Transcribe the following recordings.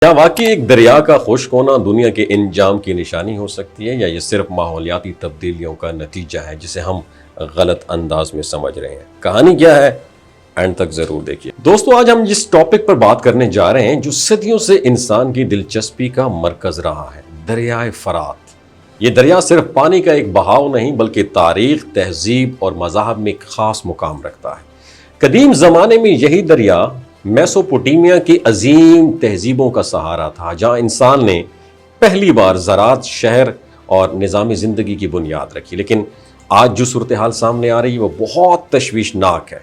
کیا واقعی ایک دریا کا خشک ہونا دنیا کے انجام کی نشانی ہو سکتی ہے، یا یہ صرف ماحولیاتی تبدیلیوں کا نتیجہ ہے جسے ہم غلط انداز میں سمجھ رہے ہیں؟ کہانی کیا ہے، اینڈ تک ضرور دیکھیے۔ دوستو، آج ہم جس ٹاپک پر بات کرنے جا رہے ہیں جو صدیوں سے انسان کی دلچسپی کا مرکز رہا ہے، دریائے فرات۔ یہ دریا صرف پانی کا ایک بہاؤ نہیں بلکہ تاریخ، تہذیب اور مذہب میں ایک خاص مقام رکھتا ہے۔ قدیم زمانے میں یہی دریا میسوپوٹیمیا کی عظیم تہذیبوں کا سہارا تھا، جہاں انسان نے پہلی بار زراعت، شہر اور نظام زندگی کی بنیاد رکھی۔ لیکن آج جو صورتحال سامنے آ رہی ہے وہ بہت تشویشناک ہے۔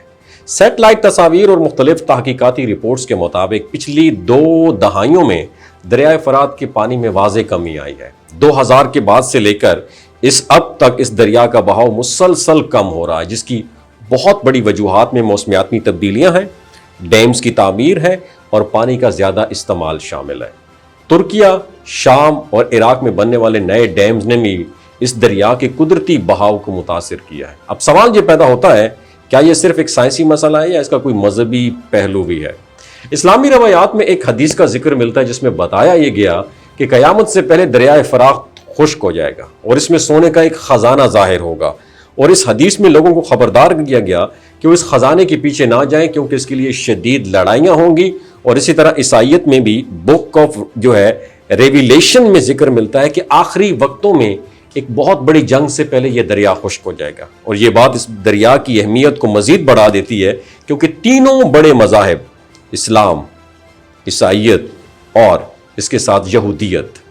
سیٹلائٹ تصاویر اور مختلف تحقیقاتی رپورٹس کے مطابق پچھلی 2 دہائیوں میں دریائے فرات کے پانی میں واضح کمی آئی ہے۔ 2000 کے بعد سے لے کر اب تک اس دریا کا بہاؤ مسلسل کم ہو رہا ہے، جس کی بہت بڑی وجوہات میں موسمیاتی تبدیلیاں ہیں، ڈیمز کی تعمیر ہے اور پانی کا زیادہ استعمال شامل ہے۔ ترکیہ، شام اور عراق میں بننے والے نئے ڈیمز نے بھی اس دریا کے قدرتی بہاؤ کو متاثر کیا ہے۔ اب سوال یہ پیدا ہوتا ہے، کیا یہ صرف ایک سائنسی مسئلہ ہے یا اس کا کوئی مذہبی پہلو بھی ہے؟ اسلامی روایات میں ایک حدیث کا ذکر ملتا ہے جس میں بتایا یہ گیا کہ قیامت سے پہلے دریائے فرات خشک ہو جائے گا اور اس میں سونے کا ایک خزانہ ظاہر ہوگا، اور اس حدیث میں لوگوں کو خبردار کیا گیا کہ وہ اس خزانے کے پیچھے نہ جائیں کیونکہ اس کے لیے شدید لڑائیاں ہوں گی۔ اور اسی طرح عیسائیت میں بھی بک آف ریویلیشن میں ذکر ملتا ہے کہ آخری وقتوں میں ایک بہت بڑی جنگ سے پہلے یہ دریا خشک ہو جائے گا۔ اور یہ بات اس دریا کی اہمیت کو مزید بڑھا دیتی ہے کیونکہ تینوں بڑے مذاہب، اسلام، عیسائیت اور اس کے ساتھ یہودیت،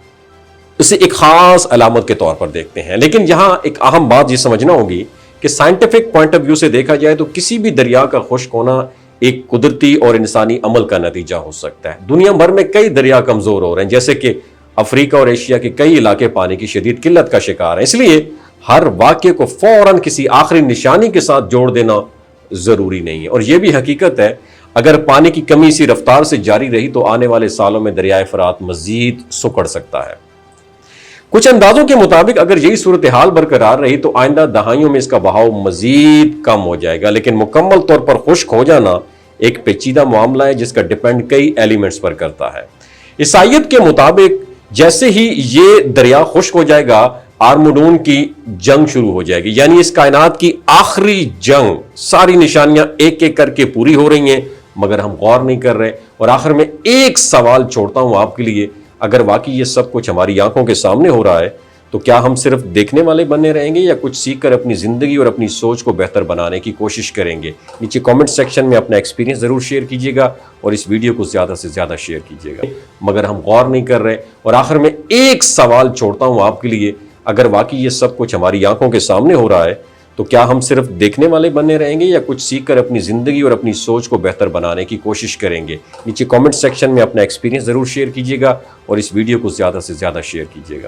اسے ایک خاص علامت کے طور پر دیکھتے ہیں۔ لیکن یہاں ایک اہم بات یہ سمجھنا ہوگی کہ سائنٹیفک پوائنٹ آف ویو سے دیکھا جائے تو کسی بھی دریا کا خشک ہونا ایک قدرتی اور انسانی عمل کا نتیجہ ہو سکتا ہے۔ دنیا بھر میں کئی دریا کمزور ہو رہے ہیں، جیسے کہ افریقہ اور ایشیا کے کئی علاقے پانی کی شدید قلت کا شکار ہیں۔ اس لیے ہر واقعے کو فوراً کسی آخری نشانی کے ساتھ جوڑ دینا ضروری نہیں ہے۔ اور یہ بھی حقیقت ہے، اگر پانی کی کمی اسی رفتار سے جاری رہی تو آنے والے سالوں میں دریائے فرات مزید سکڑ سکتا ہے۔ کچھ اندازوں کے مطابق اگر یہی صورتحال برقرار رہی تو آئندہ دہائیوں میں اس کا بہاؤ مزید کم ہو جائے گا۔ لیکن مکمل طور پر خشک ہو جانا ایک پیچیدہ معاملہ ہے جس کا ڈیپینڈ کئی ایلیمنٹس پر کرتا ہے۔ عیسائیت کے مطابق جیسے ہی یہ دریا خشک ہو جائے گا، آرمڈون کی جنگ شروع ہو جائے گی، یعنی اس کائنات کی آخری جنگ۔ ساری نشانیاں ایک ایک کر کے پوری ہو رہی ہیں مگر ہم غور نہیں کر رہے۔ اور آخر میں ایک سوال چھوڑتا ہوں آپ کے لیے، اگر واقعی یہ سب کچھ ہماری آنکھوں کے سامنے ہو رہا ہے تو کیا ہم صرف دیکھنے والے بنے رہیں گے یا کچھ سیکھ کر اپنی زندگی اور اپنی سوچ کو بہتر بنانے کی کوشش کریں گے؟ نیچے کامنٹ سیکشن میں اپنا ایکسپیرینس ضرور شیئر کیجیے گا اور اس ویڈیو کو زیادہ سے زیادہ شیئر کیجیے گا مگر ہم غور نہیں کر رہے۔ اور آخر میں ایک سوال چھوڑتا ہوں آپ کے لیے، اگر واقعی یہ سب کچھ ہماری آنکھوں کے سامنے ہو رہا ہے تو کیا ہم صرف دیکھنے والے بنے رہیں گے یا کچھ سیکھ کر اپنی زندگی اور اپنی سوچ کو بہتر بنانے کی کوشش کریں گے؟ نیچے کامنٹ سیکشن میں اپنا ایکسپیرینس ضرور شیئر کیجیے گا اور اس ویڈیو کو زیادہ سے زیادہ شیئر کیجیے گا۔